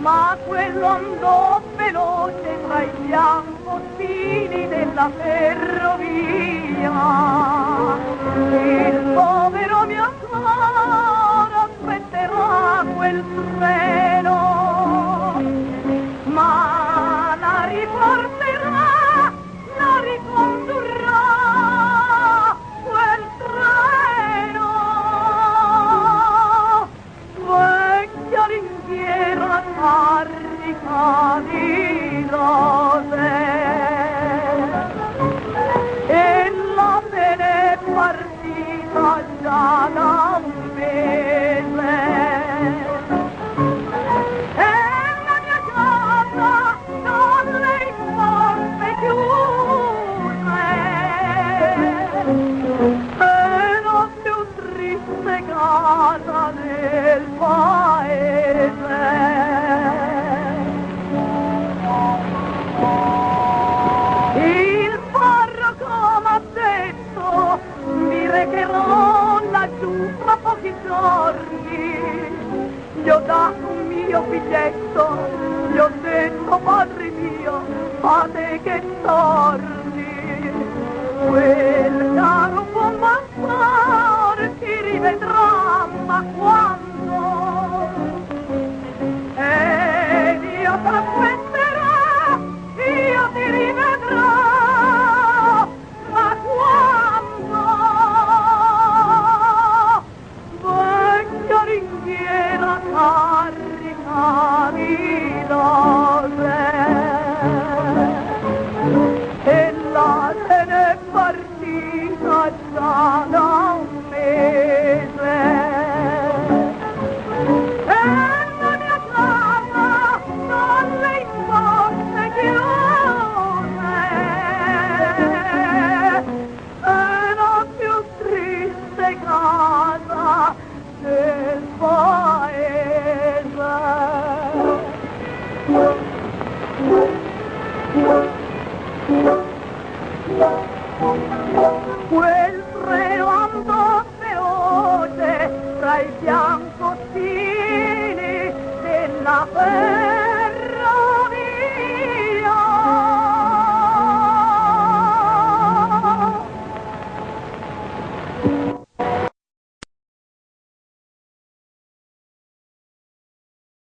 ma quello andò veloce tra i biancottini della ferrovia. Il povero mio cuore aspetterà quel treno, ma la riporterà, la ricondurrà quel treno. Vecchia ringhiera carica di rose, ella se n'è partita già da un mese. E la mia casa con le porte chiuse, è la più triste casa del paese. Il parroco m'ha detto mi recherò laggiù fra pochi giorni. Gli ho dato un mio biglietto, gli ho detto padre mio, fate che torni. Quel caro buon pastore ti rivedrà, ma quando? Ed io t'aspetterò, io ti rivedrò, ma quando? Vecchia ringhiera carica di rose, ella se n'è partita già da un mese. Del paese. Quel treno andò veloce tra i biancottini della